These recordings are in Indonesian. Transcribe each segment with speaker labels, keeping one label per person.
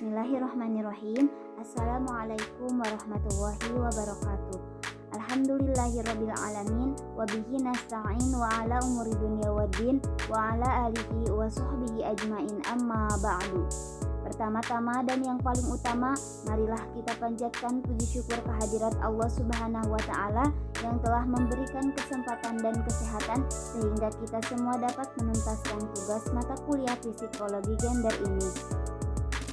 Speaker 1: Bismillahirrahmanirrahim. Assalamualaikum warahmatullahi wabarakatuh. Alhamdulillahirabbil alamin wa bihi nasta'in wa ala umuri dunya waddin wa ala alihi wa sahbihi ajmain, amma ba'du. Pertama-tama dan yang paling utama, marilah kita panjatkan puji syukur kehadirat Allah Subhanahu wa taala yang telah memberikan kesempatan dan kesehatan sehingga kita semua dapat menuntaskan tugas mata kuliah psikologi gender ini.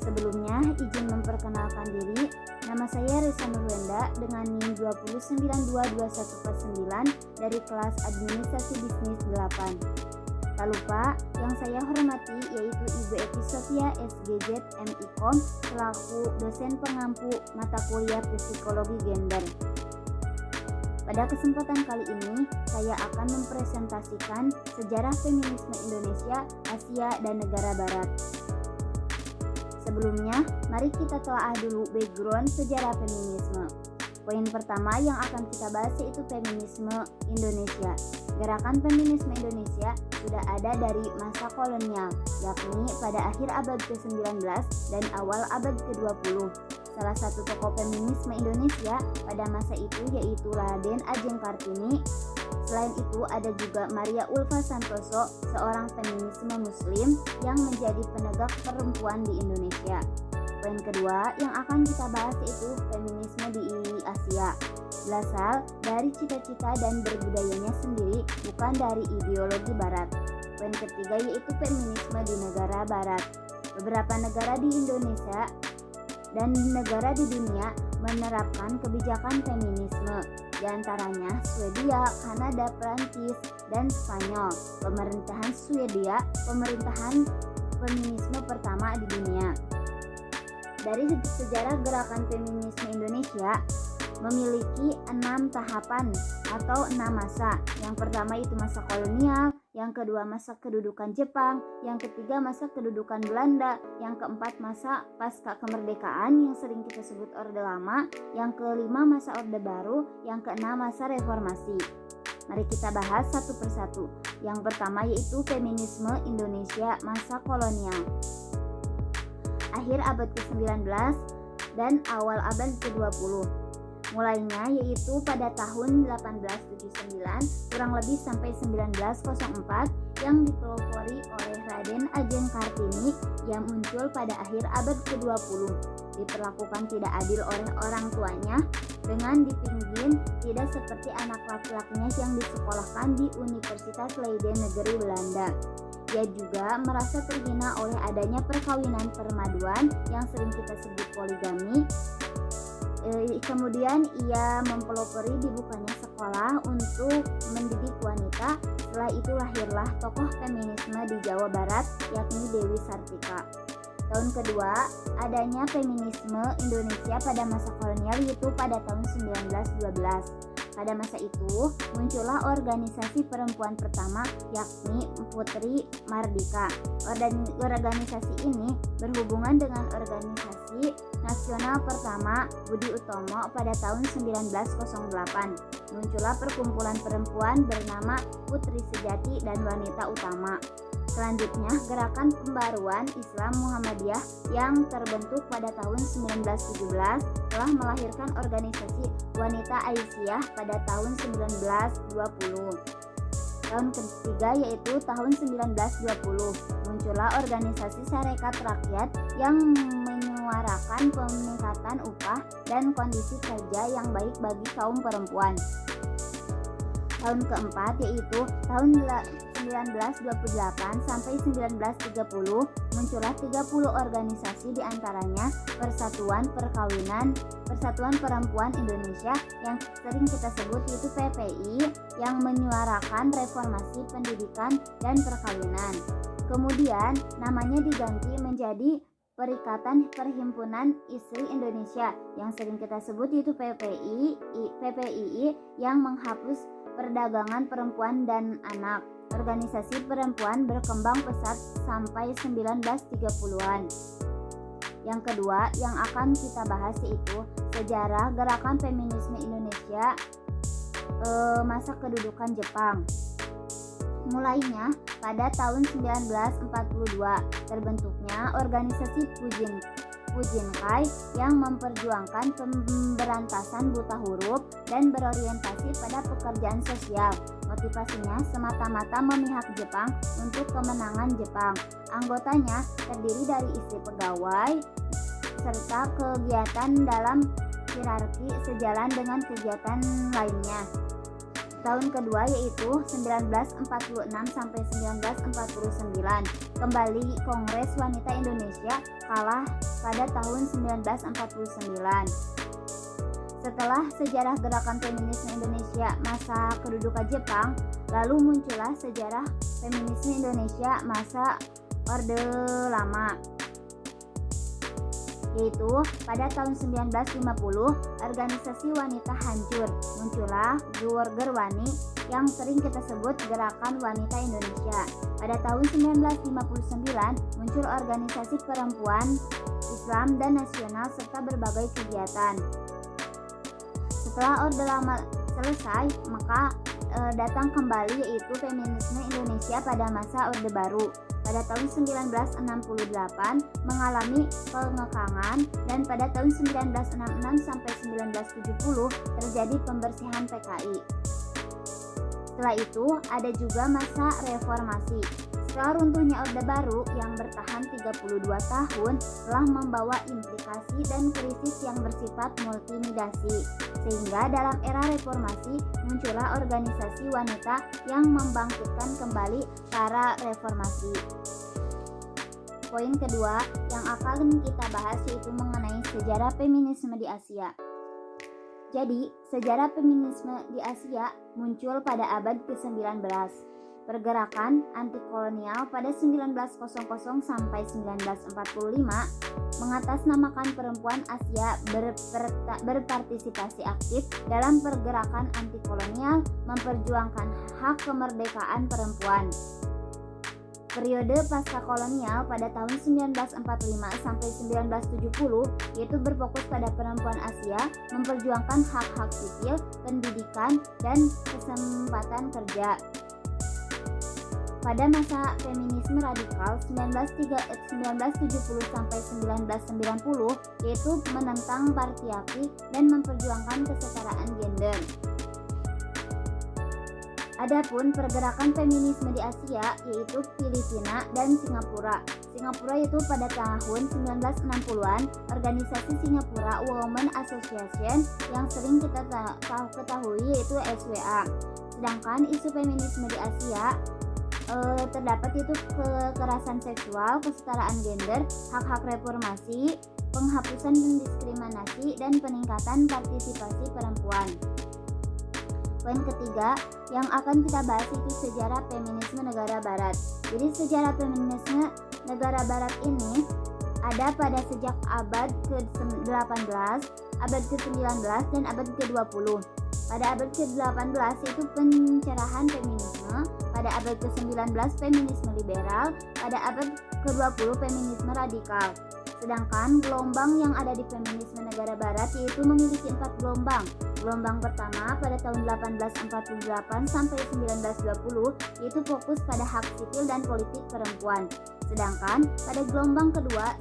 Speaker 1: Sebelumnya, izin memperkenalkan diri. Nama saya Risa Nurwenda dengan NIM 2092219 dari kelas Administrasi Bisnis 8. Tak lupa, yang saya hormati yaitu Ibu Eti Sofia SGZ MIKOM selaku dosen pengampu mata kuliah psikologi gender. Pada kesempatan kali ini, saya akan mempresentasikan sejarah feminisme Indonesia, Asia, dan negara Barat. Sebelumnya, mari kita telah dulu background sejarah feminisme. Poin pertama yang akan kita bahas yaitu feminisme Indonesia. Gerakan feminisme Indonesia sudah ada dari masa kolonial, yakni pada akhir abad ke-19 dan awal abad ke-20. Salah satu tokoh feminisme Indonesia pada masa itu yaitu Raden Ajeng Kartini. Selain itu ada juga Maria Ulfa Santoso, seorang feminisme muslim yang menjadi penegak perempuan di Indonesia. Poin kedua yang akan kita bahas yaitu feminisme di Asia. Berasal dari cita-cita dan berbudayanya sendiri, bukan dari ideologi barat. Poin ketiga yaitu feminisme di negara barat. Beberapa negara di Indonesia dan negara di dunia menerapkan kebijakan feminisme, di antaranya Swedia, Kanada, Prancis, dan Spanyol. Pemerintahan Swedia, pemerintahan feminisme pertama di dunia. Dari sejarah gerakan feminisme Indonesia memiliki 6 tahapan atau 6 masa. Yang pertama itu masa kolonial, yang kedua masa kedudukan Jepang, yang ketiga masa kedudukan Belanda, yang keempat masa pasca kemerdekaan yang sering kita sebut Orde Lama, yang kelima masa Orde Baru, yang keenam masa reformasi. Mari kita bahas satu persatu. Yang pertama yaitu feminisme Indonesia masa kolonial. Akhir abad ke-19 dan awal abad ke-20. Mulainya yaitu pada tahun 1879 kurang lebih sampai 1904 yang dipelopori oleh Raden Ajeng Kartini yang muncul pada akhir abad ke-20. Diperlakukan tidak adil oleh orang tuanya dengan dipinggin tidak seperti anak laki-lakinya yang disekolahkan di Universitas Leiden Negeri Belanda. Ia juga merasa terhina oleh adanya perkawinan permaduan yang sering kita sebut poligami. Kemudian ia mempelopori dibukanya sekolah untuk mendidik wanita. Setelah itu lahirlah tokoh feminisme di Jawa Barat yakni Dewi Sartika. Tahun kedua, adanya feminisme Indonesia pada masa kolonial yaitu pada tahun 1912. Pada masa itu, muncullah organisasi perempuan pertama yakni Putri Mardika. Organisasi ini berhubungan dengan organisasi nasional pertama Budi Utomo pada tahun 1908. Muncullah perkumpulan perempuan bernama Putri Sejati dan Wanita Utama. Selanjutnya, gerakan pembaruan Islam Muhammadiyah yang terbentuk pada tahun 1917 telah melahirkan organisasi Wanita Aisyah pada tahun 1920. Tahun ketiga yaitu tahun 1920, muncullah organisasi Sarekat Rakyat yang menyuarakan peningkatan upah dan kondisi kerja yang baik bagi kaum perempuan. Tahun keempat yaitu tahun 1928 sampai 1930 muncullah 30 organisasi diantaranya Persatuan Perempuan Indonesia yang sering kita sebut yaitu PPI yang menyuarakan reformasi pendidikan dan perkawinan. Kemudian namanya diganti menjadi Perikatan Perhimpunan Istri Indonesia yang sering kita sebut yaitu PPII yang menghapus perdagangan perempuan dan anak. Organisasi perempuan berkembang pesat sampai 1930-an. Yang kedua yang akan kita bahas yaitu sejarah gerakan feminisme Indonesia masa kedudukan Jepang. Mulainya pada tahun 1942 terbentuknya organisasi Pujin. Wu Jinkai yang memperjuangkan pemberantasan buta huruf dan berorientasi pada pekerjaan sosial. Motivasinya semata-mata memihak Jepang untuk kemenangan Jepang. Anggotanya terdiri dari istri pegawai serta kegiatan dalam hierarki sejalan dengan kegiatan lainnya. Tahun kedua yaitu 1946 sampai 1949. Kembali Kongres Wanita Indonesia kalah pada tahun 1949. Setelah sejarah gerakan feminisme Indonesia masa kedudukan Jepang, lalu muncullah sejarah feminisme Indonesia masa Orde Lama, yaitu pada tahun 1950 organisasi wanita hancur, muncullah Gerwani yang sering kita sebut Gerakan Wanita Indonesia. Pada tahun 1959 muncul organisasi perempuan Islam dan nasional serta berbagai kegiatan. Setelah Orde Lama selesai, maka datang kembali yaitu feminisme Indonesia pada masa Orde Baru. Pada tahun 1968 mengalami pengekangan dan pada tahun 1966 sampai 1970 terjadi pembersihan PKI. Setelah itu ada juga masa reformasi. Setelah runtuhnya Orde Baru yang bertahan 32 tahun telah membawa implikasi dan krisis yang bersifat multimediasi. Sehingga dalam era reformasi muncullah organisasi wanita yang membangkitkan kembali para reformasi. Poin kedua yang akan kita bahas yaitu mengenai sejarah feminisme di Asia. Jadi, sejarah feminisme di Asia muncul pada abad ke-19. Pergerakan anti-kolonial pada 1900 sampai 1945 mengatasnamakan perempuan Asia berpartisipasi aktif dalam pergerakan anti-kolonial, memperjuangkan hak kemerdekaan perempuan. Periode pasca kolonial pada tahun 1945 sampai 1970 yaitu berfokus pada perempuan Asia, memperjuangkan hak-hak sipil, pendidikan, dan kesempatan kerja. Pada masa feminisme radikal 1970 sampai 1990 yaitu menentang patriarki dan memperjuangkan kesetaraan gender. Adapun pergerakan feminisme di Asia yaitu Filipina dan Singapura. Singapura itu pada tahun 1960-an organisasi Singapura Women Association yang sering kita ketahui yaitu SWA. Sedangkan isu feminisme di Asia terdapat itu kekerasan seksual, kesetaraan gender, hak-hak reformasi, penghapusan diskriminasi, dan peningkatan partisipasi perempuan. Poin ketiga yang akan kita bahas itu sejarah feminisme negara barat. Jadi sejarah feminisme negara barat ini ada pada sejak abad ke-18, abad ke-19, dan abad ke-20. Pada abad ke-18 itu pencerahan feminisme, pada abad ke-19 feminisme liberal, pada abad ke-20 feminisme radikal. Sedangkan gelombang yang ada di feminisme negara barat yaitu memiliki 4 gelombang. Gelombang pertama pada tahun 1848 sampai 1920 yaitu fokus pada hak sipil dan politik perempuan. Sedangkan pada gelombang kedua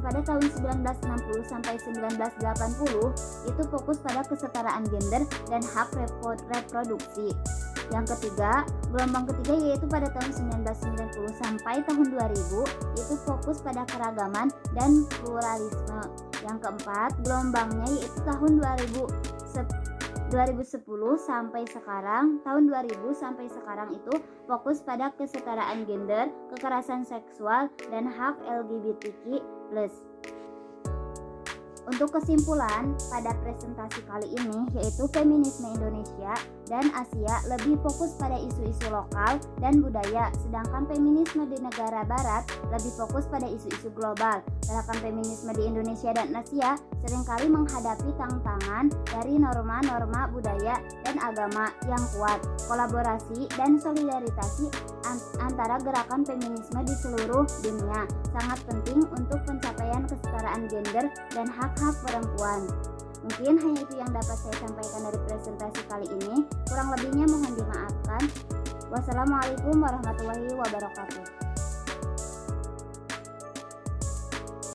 Speaker 1: pada tahun 1960 sampai 1980 itu fokus pada kesetaraan gender dan hak reproduksi. Yang ketiga, gelombang ketiga yaitu pada tahun 1990 sampai tahun 2000 yaitu fokus pada keragaman dan pluralisme. Yang keempat, gelombangnya yaitu tahun 2010 sampai sekarang, tahun 2000 sampai sekarang itu fokus pada kesetaraan gender, kekerasan seksual, dan hak LGBTQ+. Untuk kesimpulan pada presentasi kali ini yaitu feminisme Indonesia dan Asia lebih fokus pada isu-isu lokal dan budaya, sedangkan feminisme di negara barat lebih fokus pada isu-isu global. Gerakan feminisme di Indonesia dan Asia seringkali menghadapi tantangan dari norma-norma budaya dan agama yang kuat. Kolaborasi dan solidaritas antara gerakan feminisme di seluruh dunia sangat penting untuk pencapaian kesetaraan gender dan hak-hak perempuan. Mungkin hanya itu yang dapat saya sampaikan dari presentasi kali ini. Kurang lebihnya mohon dimaafkan. Wassalamualaikum warahmatullahi wabarakatuh.